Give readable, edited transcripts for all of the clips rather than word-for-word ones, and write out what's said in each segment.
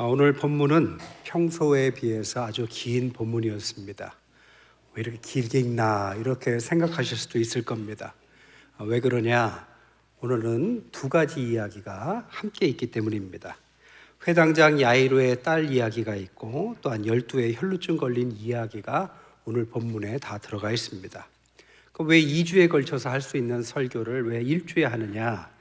오늘 본문은 평소에 비해서 아주 긴 본문이었습니다. 왜 이렇게 길게 읽나 이렇게 생각하실 수도 있을 겁니다. 왜 그러냐? 오늘은 두 가지 이야기가 함께 있기 때문입니다. 회당장 야이로의 딸 이야기가 있고 또한 12의 혈루증 걸린 이야기가 오늘 본문에 다 들어가 있습니다. 왜 2주에 걸쳐서 할 수 있는 설교를 왜 1주에 하느냐?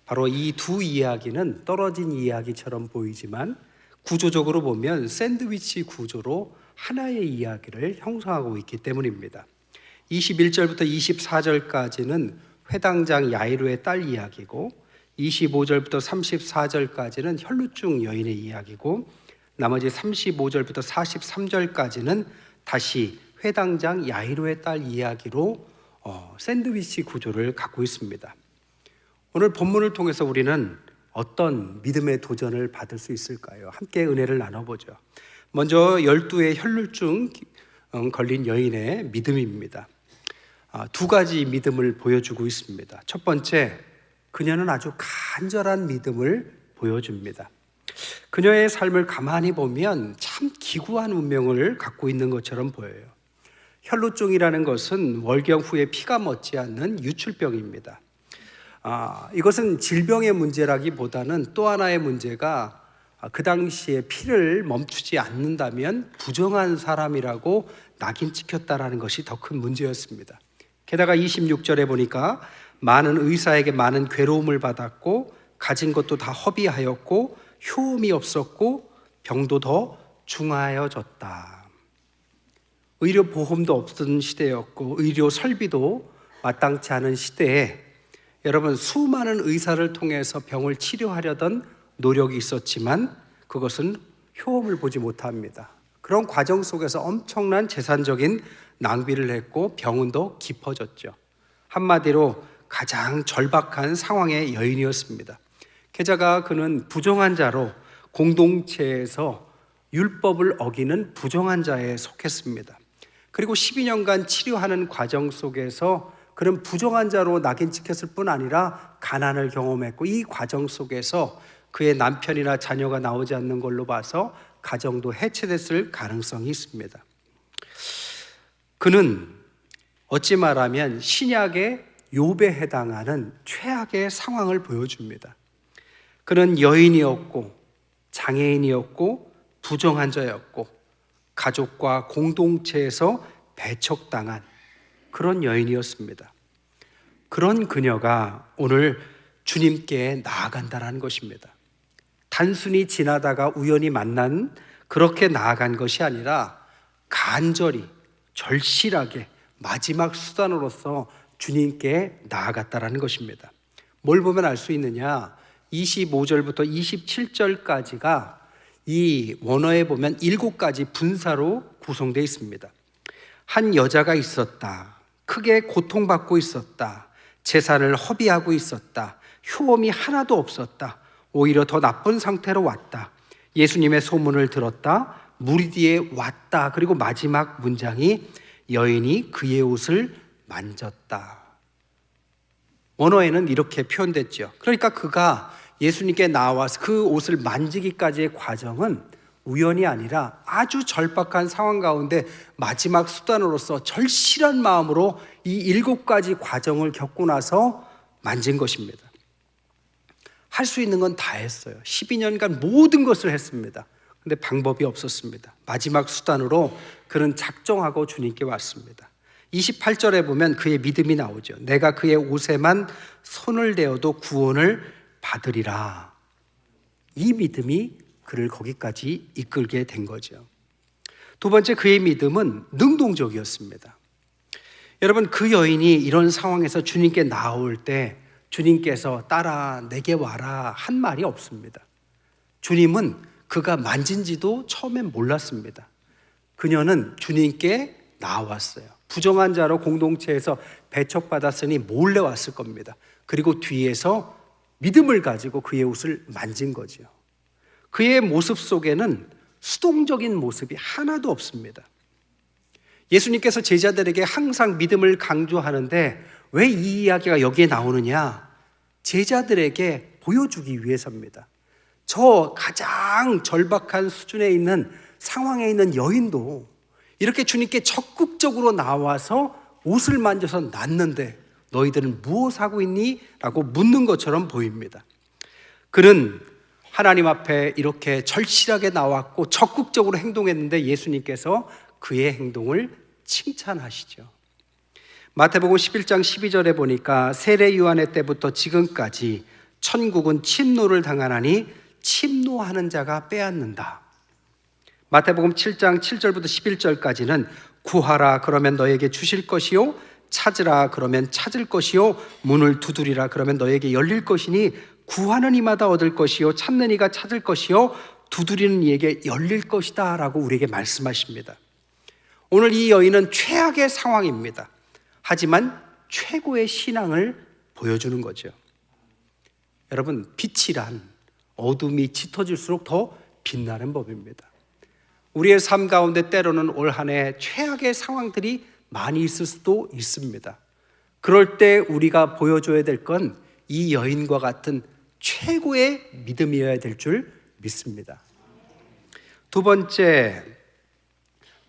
바로 이 두 이야기는 떨어진 이야기처럼 보이지만 구조적으로 보면 샌드위치 구조로 하나의 이야기를 형성하고 있기 때문입니다. 21절부터 24절까지는 회당장 야이로의 딸 이야기고 25절부터 34절까지는 혈루증 여인의 이야기고 나머지 35절부터 43절까지는 다시 회당장 야이로의 딸 이야기로 샌드위치 구조를 갖고 있습니다. 오늘 본문을 통해서 우리는 어떤 믿음의 도전을 받을 수 있을까요? 함께 은혜를 나눠보죠. 먼저 12의 혈루증 걸린 여인의 믿음입니다. 두 가지 믿음을 보여주고 있습니다. 첫 번째, 그녀는 아주 간절한 믿음을 보여줍니다. 그녀의 삶을 가만히 보면 참 기구한 운명을 갖고 있는 것처럼 보여요. 혈루증이라는 것은 월경 후에 피가 멎지 않는 유출병입니다. 이것은 질병의 문제라기보다는 또 하나의 문제가 그 당시에 피를 멈추지 않는다면 부정한 사람이라고 낙인 찍혔다라는 것이 더 큰 문제였습니다. 게다가 26절에 보니까 많은 의사에게 많은 괴로움을 받았고 가진 것도 다 허비하였고 효험이 없었고 병도 더 중하여졌다. 의료보험도 없던 시대였고 의료 설비도 마땅치 않은 시대에 여러분, 수많은 의사를 통해서 병을 치료하려던 노력이 있었지만 그것은 효험을 보지 못합니다. 그런 과정 속에서 엄청난 재산적인 낭비를 했고 병은 더 깊어졌죠. 한마디로 가장 절박한 상황의 여인이었습니다. 게다가 그는 부정한 자로 공동체에서 율법을 어기는 부정한 자에 속했습니다. 그리고 12년간 치료하는 과정 속에서 그는 부정한 자로 낙인 찍혔을 뿐 아니라 가난을 경험했고 이 과정 속에서 그의 남편이나 자녀가 나오지 않는 걸로 봐서 가정도 해체됐을 가능성이 있습니다. 그는 어찌 말하면 신약의 욥에 해당하는 최악의 상황을 보여줍니다. 그는 여인이었고 장애인이었고 부정한 자였고 가족과 공동체에서 배척당한 그런 여인이었습니다. 그런 그녀가 오늘 주님께 나아간다는 것입니다. 단순히 지나다가 우연히 만난 그렇게 나아간 것이 아니라 간절히 절실하게 마지막 수단으로서 주님께 나아갔다는 것입니다. 뭘 보면 알 수 있느냐? 25절부터 27절까지가 이 원어에 보면 7가지 분사로 구성되어 있습니다. 한 여자가 있었다. 크게 고통받고 있었다. 재산을 허비하고 있었다. 효험이 하나도 없었다. 오히려 더 나쁜 상태로 왔다. 예수님의 소문을 들었다. 무리 뒤에 왔다. 그리고 마지막 문장이 여인이 그의 옷을 만졌다. 원어에는 이렇게 표현됐죠. 그러니까 그가 예수님께 나와서 그 옷을 만지기까지의 과정은 우연이 아니라 아주 절박한 상황 가운데 마지막 수단으로서 절실한 마음으로 이 7가지 과정을 겪고 나서 만진 것입니다. 할 수 있는 건 다 했어요. 12년간 모든 것을 했습니다. 근데 방법이 없었습니다. 마지막 수단으로 그는 작정하고 주님께 왔습니다. 28절에 보면 그의 믿음이 나오죠. 내가 그의 옷에만 손을 대어도 구원을 받으리라. 이 믿음이 그를 거기까지 이끌게 된 거죠. 두 번째, 그의 믿음은 능동적이었습니다. 여러분, 그 여인이 이런 상황에서 주님께 나올 때 주님께서 따라 내게 와라 한 말이 없습니다. 주님은 그가 만진지도 처음엔 몰랐습니다. 그녀는 주님께 나왔어요. 부정한 자로 공동체에서 배척받았으니 몰래 왔을 겁니다. 그리고 뒤에서 믿음을 가지고 그의 옷을 만진 거죠. 그의 모습 속에는 수동적인 모습이 하나도 없습니다. 예수님께서 제자들에게 항상 믿음을 강조하는데 왜 이 이야기가 여기에 나오느냐? 제자들에게 보여주기 위해서입니다. 저 가장 절박한 수준에 있는 상황에 있는 여인도 이렇게 주님께 적극적으로 나와서 옷을 만져서 낫는데 너희들은 무엇하고 있니? 라고 묻는 것처럼 보입니다. 그는 하나님 앞에 이렇게 절실하게 나왔고 적극적으로 행동했는데 예수님께서 그의 행동을 칭찬하시죠. 마태복음 11장 12절에 보니까 세례 요한의 때부터 지금까지 천국은 침노를 당하나니 침노하는 자가 빼앗는다. 마태복음 7장 7절부터 11절까지는 구하라 그러면 너에게 주실 것이요 찾으라 그러면 찾을 것이요 문을 두드리라 그러면 너에게 열릴 것이니 구하는 이마다 얻을 것이요 찾는 이가 찾을 것이요 두드리는 이에게 열릴 것이다 라고 우리에게 말씀하십니다. 오늘 이 여인은 최악의 상황입니다. 하지만 최고의 신앙을 보여주는 거죠. 여러분, 빛이란 어둠이 짙어질수록 더 빛나는 법입니다. 우리의 삶 가운데 때로는 올 한 해 최악의 상황들이 많이 있을 수도 있습니다. 그럴 때 우리가 보여줘야 될 건 이 여인과 같은 최고의 믿음이어야 될 줄 믿습니다. 두 번째,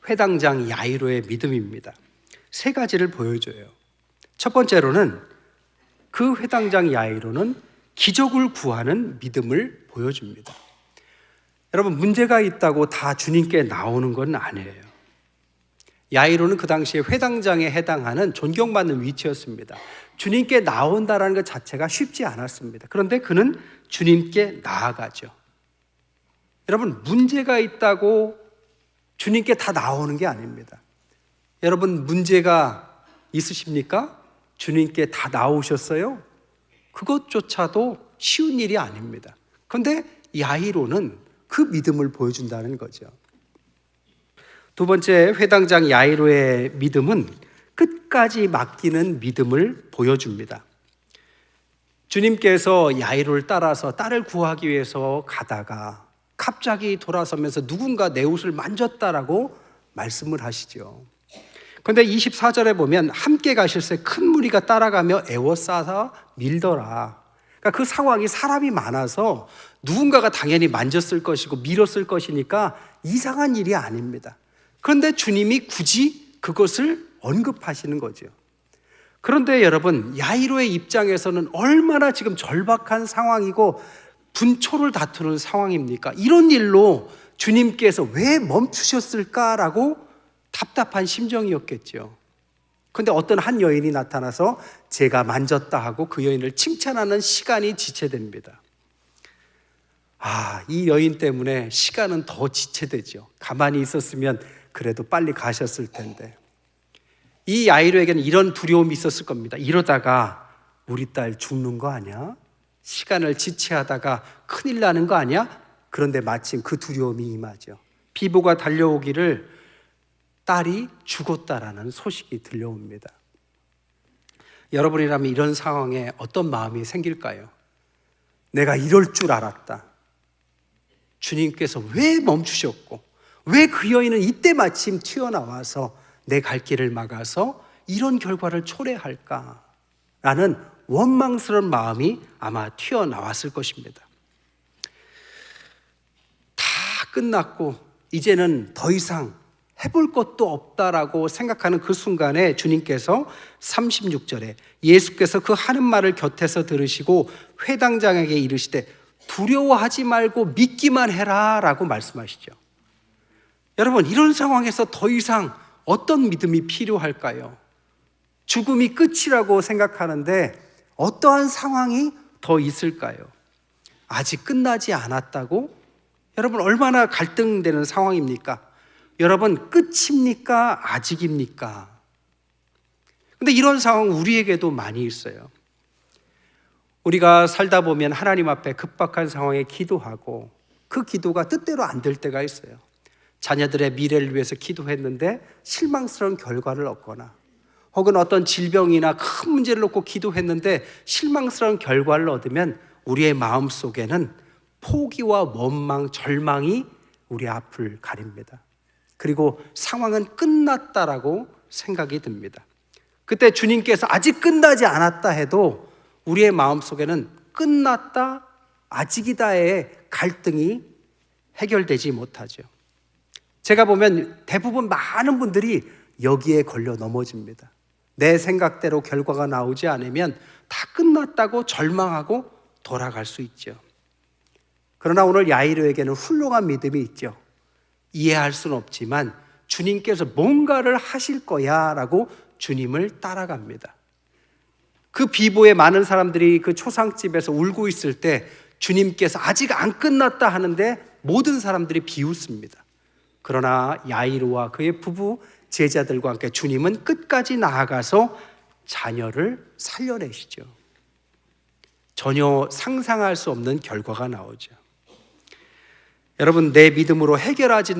회당장 야이로의 믿음입니다. 세 가지를 보여줘요. 첫 번째로는 그 회당장 야이로는 기적을 구하는 믿음을 보여줍니다. 여러분, 문제가 있다고 다 주님께 나오는 건 아니에요. 야이로는 그 당시에 회당장에 해당하는 존경받는 위치였습니다. 주님께 나온다는 것 자체가 쉽지 않았습니다. 그런데 그는 주님께 나아가죠. 여러분, 문제가 있다고 주님께 다 나오는 게 아닙니다. 여러분, 문제가 있으십니까? 주님께 다 나오셨어요? 그것조차도 쉬운 일이 아닙니다. 그런데 야이로는 그 믿음을 보여준다는 거죠. 두 번째, 회당장 야이로의 믿음은 끝까지 맡기는 믿음을 보여줍니다. 주님께서 야이로를 따라서 딸을 구하기 위해서 가다가 갑자기 돌아서면서 누군가 내 옷을 만졌다라고 말씀을 하시죠. 그런데 24절에 보면 함께 가실새 큰 무리가 따라가며 애워싸서 밀더라. 그러니까 그 상황이 사람이 많아서 누군가가 당연히 만졌을 것이고 밀었을 것이니까 이상한 일이 아닙니다. 그런데 주님이 굳이 그것을 언급하시는 거죠. 그런데 여러분, 야이로의 입장에서는 얼마나 지금 절박한 상황이고 분초를 다투는 상황입니까? 이런 일로 주님께서 왜 멈추셨을까라고 답답한 심정이었겠죠. 그런데 어떤 한 여인이 나타나서 제가 만졌다 하고 그 여인을 칭찬하는 시간이 지체됩니다. 이 여인 때문에 시간은 더 지체되죠. 가만히 있었으면 그래도 빨리 가셨을 텐데. 이 야이로에게는 이런 두려움이 있었을 겁니다. 이러다가 우리 딸 죽는 거 아니야? 시간을 지체하다가 큰일 나는 거 아니야? 그런데 마침 그 두려움이 임하죠. 비보가 달려오기를 딸이 죽었다라는 소식이 들려옵니다. 여러분이라면 이런 상황에 어떤 마음이 생길까요? 내가 이럴 줄 알았다. 주님께서 왜 멈추셨고 왜 그 여인은 이때 마침 튀어나와서 내 갈 길을 막아서 이런 결과를 초래할까라는 원망스러운 마음이 아마 튀어나왔을 것입니다. 다 끝났고 이제는 더 이상 해볼 것도 없다라고 생각하는 그 순간에 주님께서 36절에 예수께서 그 하는 말을 곁에서 들으시고 회당장에게 이르시되 두려워하지 말고 믿기만 해라 라고 말씀하시죠. 여러분, 이런 상황에서 더 이상 어떤 믿음이 필요할까요? 죽음이 끝이라고 생각하는데 어떠한 상황이 더 있을까요? 아직 끝나지 않았다고? 여러분, 얼마나 갈등되는 상황입니까? 여러분, 끝입니까? 아직입니까? 근데 이런 상황 우리에게도 많이 있어요. 우리가 살다 보면 하나님 앞에 급박한 상황에 기도하고 그 기도가 뜻대로 안 될 때가 있어요. 자녀들의 미래를 위해서 기도했는데 실망스러운 결과를 얻거나 혹은 어떤 질병이나 큰 문제를 놓고 기도했는데 실망스러운 결과를 얻으면 우리의 마음속에는 포기와 원망, 절망이 우리 앞을 가립니다. 그리고 상황은 끝났다라고 생각이 듭니다. 그때 주님께서 아직 끝나지 않았다 해도 우리의 마음속에는 끝났다, 아직이다의 갈등이 해결되지 못하죠. 제가 보면 대부분 많은 분들이 여기에 걸려 넘어집니다. 내 생각대로 결과가 나오지 않으면 다 끝났다고 절망하고 돌아갈 수 있죠. 그러나 오늘 야이로에게는 훌륭한 믿음이 있죠. 이해할 수는 없지만 주님께서 뭔가를 하실 거야 라고 주님을 따라갑니다. 그 비보에 많은 사람들이 그 초상집에서 울고 있을 때 주님께서 아직 안 끝났다 하는데 모든 사람들이 비웃습니다. 그러나 야이로와 그의 부부 제자들과 함께 주님은 끝까지 나아가서 자녀를 살려내시죠. 전혀 상상할 수 없는 결과가 나오죠. 여러분, 내 믿음으로 해결하지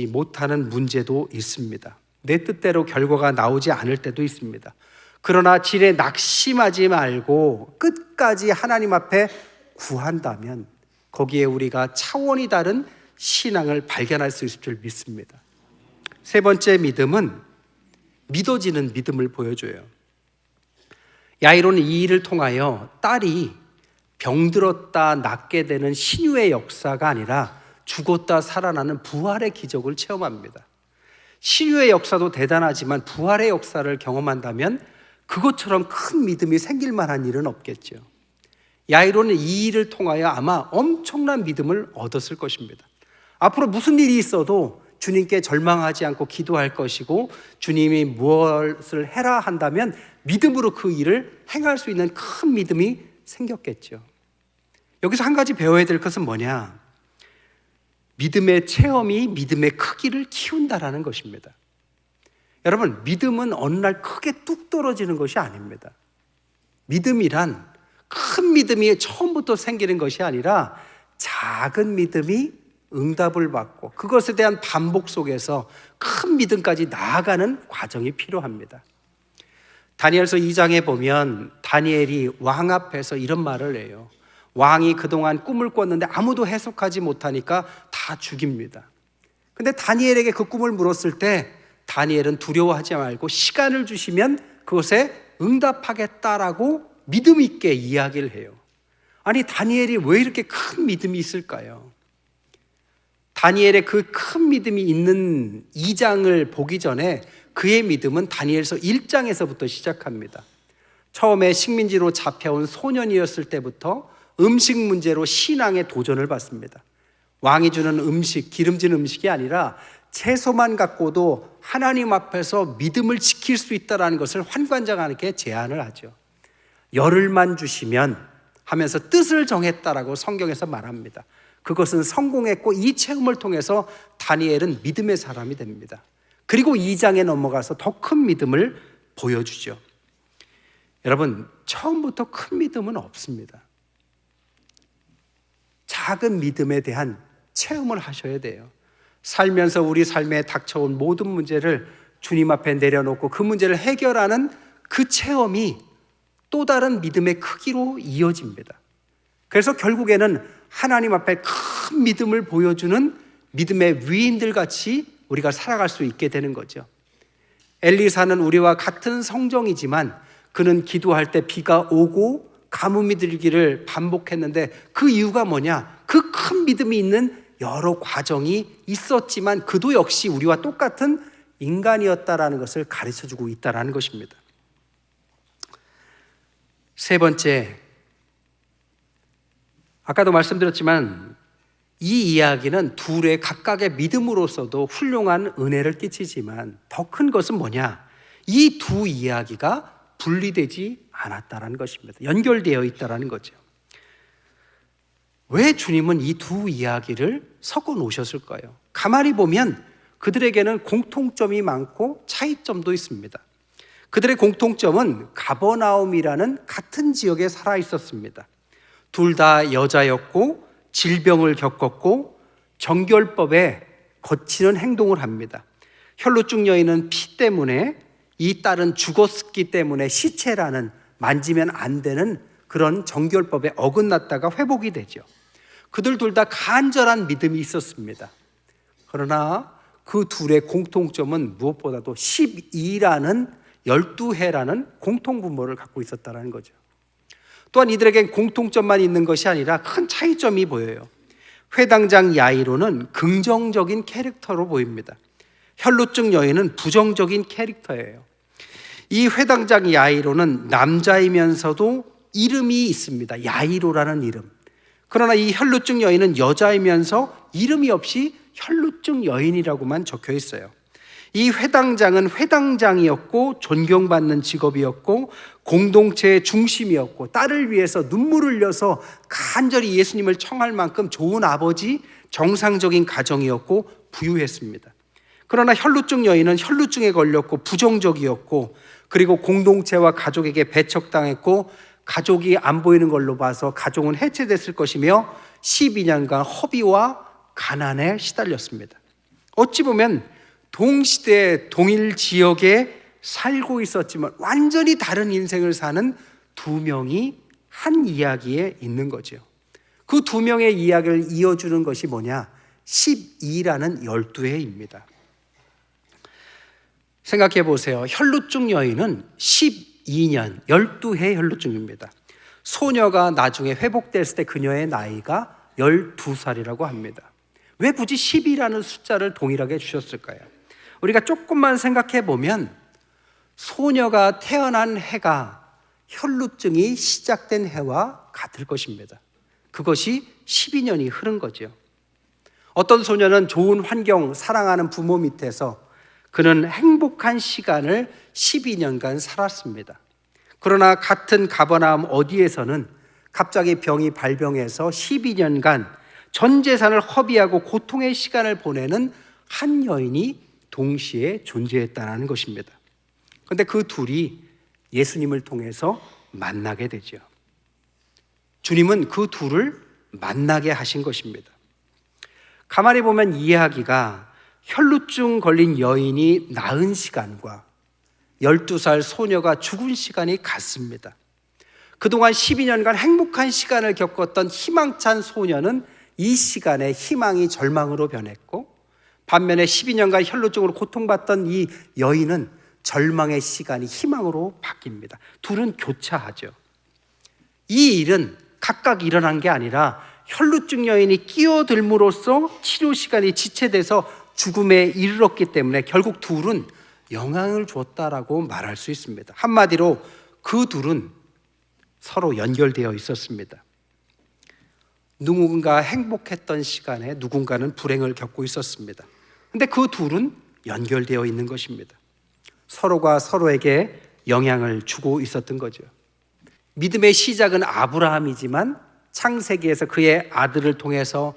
못하는 문제도 있습니다. 내 뜻대로 결과가 나오지 않을 때도 있습니다. 그러나 지레 낙심하지 말고 끝까지 하나님 앞에 구한다면 거기에 우리가 차원이 다른 신앙을 발견할 수 있을 줄 믿습니다. 세 번째 믿음은 믿어지는 믿음을 보여줘요. 야이로는 이 일을 통하여 딸이 병들었다 낫게 되는 신유의 역사가 아니라 죽었다 살아나는 부활의 기적을 체험합니다. 신유의 역사도 대단하지만 부활의 역사를 경험한다면 그것처럼 큰 믿음이 생길 만한 일은 없겠죠. 야이로는 이 일을 통하여 아마 엄청난 믿음을 얻었을 것입니다. 앞으로 무슨 일이 있어도 주님께 절망하지 않고 기도할 것이고 주님이 무엇을 해라 한다면 믿음으로 그 일을 행할 수 있는 큰 믿음이 생겼겠죠. 여기서 한 가지 배워야 될 것은 뭐냐? 믿음의 체험이 믿음의 크기를 키운다라는 것입니다. 여러분, 믿음은 어느 날 크게 뚝 떨어지는 것이 아닙니다. 믿음이란 큰 믿음이 처음부터 생기는 것이 아니라 작은 믿음이 응답을 받고 그것에 대한 반복 속에서 큰 믿음까지 나아가는 과정이 필요합니다. 다니엘서 2장에 보면 다니엘이 왕 앞에서 이런 말을 해요. 왕이 그동안 꿈을 꿨는데 아무도 해석하지 못하니까 다 죽입니다. 근데 다니엘에게 그 꿈을 물었을 때 다니엘은 두려워하지 말고 시간을 주시면 그것에 응답하겠다라고 믿음 있게 이야기를 해요. 아니, 다니엘이 왜 이렇게 큰 믿음이 있을까요? 다니엘의 그 큰 믿음이 있는 2장을 보기 전에 그의 믿음은 다니엘서 1장에서부터 시작합니다. 처음에 식민지로 잡혀온 소년이었을 때부터 음식 문제로 신앙의 도전을 받습니다. 왕이 주는 음식, 기름진 음식이 아니라 채소만 갖고도 하나님 앞에서 믿음을 지킬 수 있다는 것을 환관장에게 제안을 하죠. 열흘만 주시면 하면서 뜻을 정했다라고 성경에서 말합니다. 그것은 성공했고 이 체험을 통해서 다니엘은 믿음의 사람이 됩니다. 그리고 2장에 넘어가서 더 큰 믿음을 보여주죠. 여러분, 처음부터 큰 믿음은 없습니다. 작은 믿음에 대한 체험을 하셔야 돼요. 살면서 우리 삶에 닥쳐온 모든 문제를 주님 앞에 내려놓고 그 문제를 해결하는 그 체험이 또 다른 믿음의 크기로 이어집니다. 그래서 결국에는 하나님 앞에 큰 믿음을 보여주는 믿음의 위인들 같이 우리가 살아갈 수 있게 되는 거죠. 엘리사는 우리와 같은 성정이지만 그는 기도할 때 비가 오고 가뭄이 들기를 반복했는데 그 이유가 뭐냐? 그 큰 믿음이 있는 여러 과정이 있었지만 그도 역시 우리와 똑같은 인간이었다라는 것을 가르쳐주고 있다는 것입니다. 세 번째, 아까도 말씀드렸지만 이 이야기는 둘의 각각의 믿음으로서도 훌륭한 은혜를 끼치지만 더 큰 것은 뭐냐? 이 두 이야기가 분리되지 않았다는 것입니다. 연결되어 있다는 거죠. 왜 주님은 이 두 이야기를 섞어 놓으셨을까요? 가만히 보면 그들에게는 공통점이 많고 차이점도 있습니다. 그들의 공통점은 가버나움이라는 같은 지역에 살아 있었습니다. 둘 다 여자였고 질병을 겪었고 정결법에 거치는 행동을 합니다. 혈루증 여인은 피 때문에, 이 딸은 죽었기 때문에 시체라는 만지면 안 되는 그런 정결법에 어긋났다가 회복이 되죠. 그들 둘 다 간절한 믿음이 있었습니다. 그러나 그 둘의 공통점은 무엇보다도 12라는 12해라는 공통분모를 갖고 있었다는 거죠. 또한 이들에겐 공통점만 있는 것이 아니라 큰 차이점이 보여요. 회당장 야이로는 긍정적인 캐릭터로 보입니다. 혈루증 여인은 부정적인 캐릭터예요. 이 회당장 야이로는 남자이면서도 이름이 있습니다. 야이로라는 이름. 그러나 이 혈루증 여인은 여자이면서 이름이 없이 혈루증 여인이라고만 적혀 있어요. 이 회당장은 회당장이었고 존경받는 직업이었고 공동체의 중심이었고 딸을 위해서 눈물을 흘려서 간절히 예수님을 청할 만큼 좋은 아버지, 정상적인 가정이었고 부유했습니다. 그러나 혈루증 여인은 혈루증에 걸렸고 부정적이었고 그리고 공동체와 가족에게 배척당했고 가족이 안 보이는 걸로 봐서 가족은 해체됐을 것이며 12년간 허비와 가난에 시달렸습니다. 어찌 보면 동시대 동일 지역에 살고 있었지만 완전히 다른 인생을 사는 두 명이 한 이야기에 있는 거죠. 그 두 명의 이야기를 이어주는 것이 뭐냐? 12라는 12회입니다. 생각해 보세요. 혈루증 여인은 12년, 12회 혈루증입니다. 소녀가 나중에 회복됐을 때 그녀의 나이가 12살이라고 합니다. 왜 굳이 10이라는 숫자를 동일하게 주셨을까요? 우리가 조금만 생각해 보면 소녀가 태어난 해가 혈루증이 시작된 해와 같을 것입니다. 그것이 12년이 흐른 거죠. 어떤 소녀는 좋은 환경, 사랑하는 부모 밑에서 그는 행복한 시간을 12년간 살았습니다. 그러나 같은 가버나움 어디에서는 갑자기 병이 발병해서 12년간 전 재산을 허비하고 고통의 시간을 보내는 한 여인이 동시에 존재했다는 것입니다. 그런데 그 둘이 예수님을 통해서 만나게 되죠. 주님은 그 둘을 만나게 하신 것입니다. 가만히 보면 이 이야기가 혈루증 걸린 여인이 낳은 시간과 12살 소녀가 죽은 시간이 같습니다. 그동안 12년간 행복한 시간을 겪었던 희망찬 소녀는 이 시간에 희망이 절망으로 변했고 반면에 12년간 혈루증으로 고통받던 이 여인은 절망의 시간이 희망으로 바뀝니다. 둘은 교차하죠. 이 일은 각각 일어난 게 아니라 혈루증 여인이 끼어들므로써 치료 시간이 지체돼서 죽음에 이르렀기 때문에 결국 둘은 영향을 줬다라고 말할 수 있습니다. 한마디로 그 둘은 서로 연결되어 있었습니다. 누군가 행복했던 시간에 누군가는 불행을 겪고 있었습니다. 근데 그 둘은 연결되어 있는 것입니다. 서로가 서로에게 영향을 주고 있었던 거죠. 믿음의 시작은 아브라함이지만 창세기에서 그의 아들을 통해서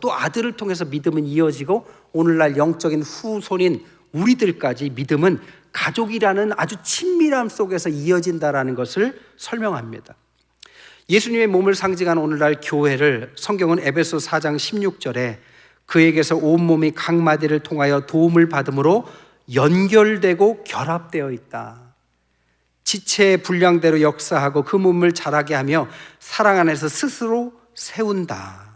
또 아들을 통해서 믿음은 이어지고 오늘날 영적인 후손인 우리들까지 믿음은 가족이라는 아주 친밀함 속에서 이어진다라는 것을 설명합니다. 예수님의 몸을 상징하는 오늘날 교회를 성경은 에베소 4장 16절에 그에게서 온몸이 각 마디를 통하여 도움을 받음으로 연결되고 결합되어 있다. 지체의 분량대로 역사하고 그 몸을 자라게 하며 사랑 안에서 스스로 세운다.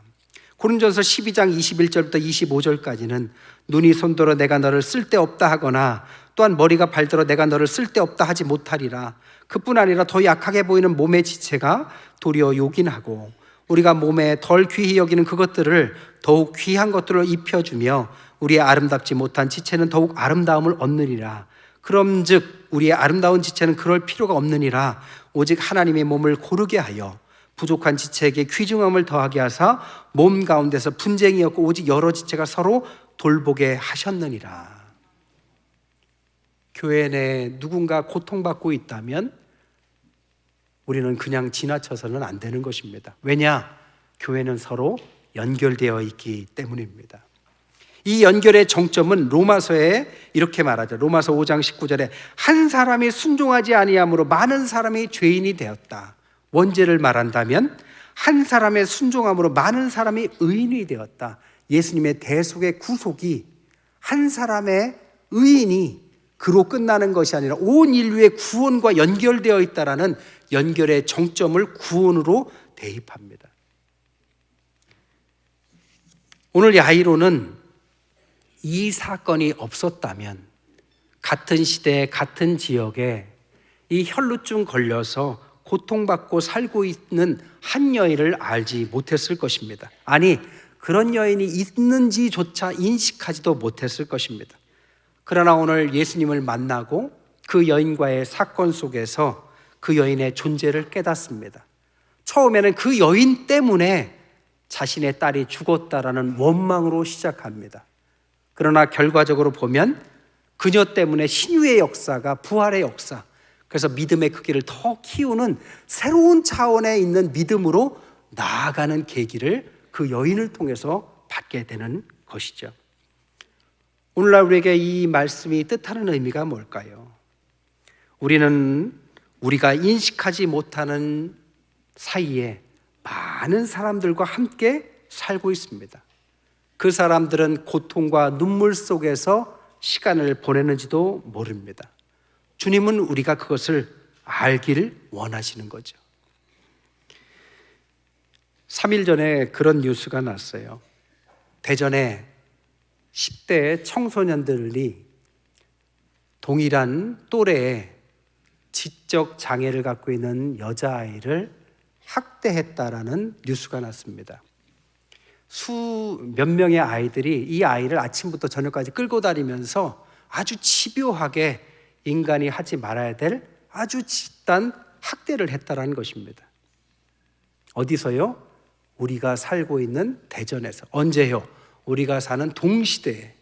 고린도전서 12장 21절부터 25절까지는 눈이 손들어 내가 너를 쓸데없다 하거나 또한 머리가 발들어 내가 너를 쓸데없다 하지 못하리라. 그뿐 아니라 더 약하게 보이는 몸의 지체가 도리어 요긴하고 우리가 몸에 덜 귀히 여기는 그것들을 더욱 귀한 것들로 입혀주며 우리의 아름답지 못한 지체는 더욱 아름다움을 얻느니라. 그럼즉 우리의 아름다운 지체는 그럴 필요가 없느니라. 오직 하나님의 몸을 고르게 하여 부족한 지체에게 귀중함을 더하게 하사 몸 가운데서 분쟁이 없고 오직 여러 지체가 서로 돌보게 하셨느니라. 교회 내에 누군가 고통받고 있다면 우리는 그냥 지나쳐서는 안 되는 것입니다. 왜냐? 교회는 서로 연결되어 있기 때문입니다. 이 연결의 정점은 로마서에 이렇게 말하죠. 로마서 5장 19절에 한 사람이 순종하지 아니함으로 많은 사람이 죄인이 되었다. 원제를 말한다면 한 사람의 순종함으로 많은 사람이 의인이 되었다. 예수님의 대속의 구속이 한 사람의 의인이 그로 끝나는 것이 아니라 온 인류의 구원과 연결되어 있다라는 연결의 정점을 구원으로 대입합니다. 오늘 야이로는 이 사건이 없었다면 같은 시대에 같은 지역에 이 혈루증 걸려서 고통받고 살고 있는 한 여인을 알지 못했을 것입니다. 아니, 그런 여인이 있는지조차 인식하지도 못했을 것입니다. 그러나 오늘 예수님을 만나고 그 여인과의 사건 속에서 그 여인의 존재를 깨닫습니다. 처음에는 그 여인 때문에 자신의 딸이 죽었다라는 원망으로 시작합니다. 그러나 결과적으로 보면 그녀 때문에 신유의 역사가 부활의 역사, 그래서 믿음의 크기를 더 키우는 새로운 차원에 있는 믿음으로 나아가는 계기를 그 여인을 통해서 받게 되는 것이죠. 오늘날 우리에게 이 말씀이 뜻하는 의미가 뭘까요? 우리는 우리가 인식하지 못하는 사이에 많은 사람들과 함께 살고 있습니다. 그 사람들은 고통과 눈물 속에서 시간을 보내는지도 모릅니다. 주님은 우리가 그것을 알기를 원하시는 거죠. 3일 전에 그런 뉴스가 났어요. 대전에 10대 청소년들이 동일한 또래의 지적 장애를 갖고 있는 여자아이를 학대했다라는 뉴스가 났습니다. 몇 명의 아이들이 이 아이를 아침부터 저녁까지 끌고 다니면서 아주 집요하게 인간이 하지 말아야 될 아주 집단 학대를 했다라는 것입니다. 어디서요? 우리가 살고 있는 대전에서. 언제요? 우리가 사는 동시대에.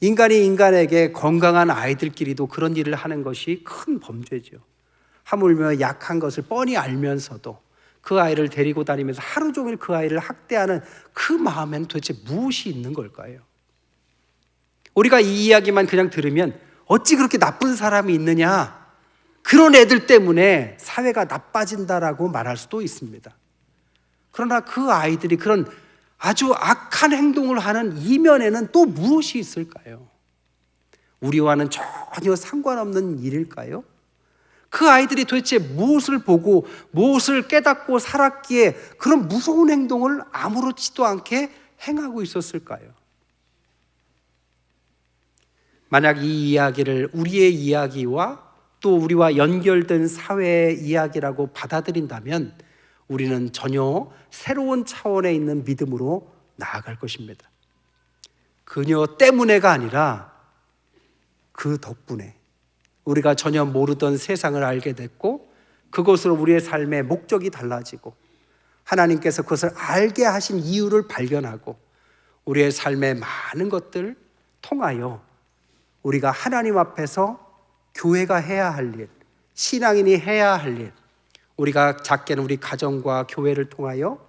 인간이 인간에게, 건강한 아이들끼리도 그런 일을 하는 것이 큰 범죄죠. 하물며 약한 것을 뻔히 알면서도 그 아이를 데리고 다니면서 하루 종일 그 아이를 학대하는 그 마음에는 도대체 무엇이 있는 걸까요? 우리가 이 이야기만 그냥 들으면 어찌 그렇게 나쁜 사람이 있느냐, 그런 애들 때문에 사회가 나빠진다라고 말할 수도 있습니다. 그러나 그 아이들이 그런 아주 악한 행동을 하는 이면에는 또 무엇이 있을까요? 우리와는 전혀 상관없는 일일까요? 그 아이들이 도대체 무엇을 보고 무엇을 깨닫고 살았기에 그런 무서운 행동을 아무렇지도 않게 행하고 있었을까요? 만약 이 이야기를 우리의 이야기와 또 우리와 연결된 사회의 이야기라고 받아들인다면 우리는 전혀 새로운 차원에 있는 믿음으로 나아갈 것입니다. 그녀 때문에가 아니라 그 덕분에 우리가 전혀 모르던 세상을 알게 됐고, 그것으로 우리의 삶의 목적이 달라지고 하나님께서 그것을 알게 하신 이유를 발견하고 우리의 삶의 많은 것들을 통하여 우리가 하나님 앞에서 교회가 해야 할 일, 신앙인이 해야 할 일, 우리가 작게는 우리 가정과 교회를 통하여,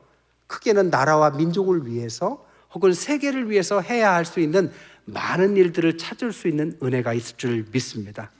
크게는 나라와 민족을 위해서 혹은 세계를 위해서 해야 할 수 있는 많은 일들을 찾을 수 있는 은혜가 있을 줄 믿습니다.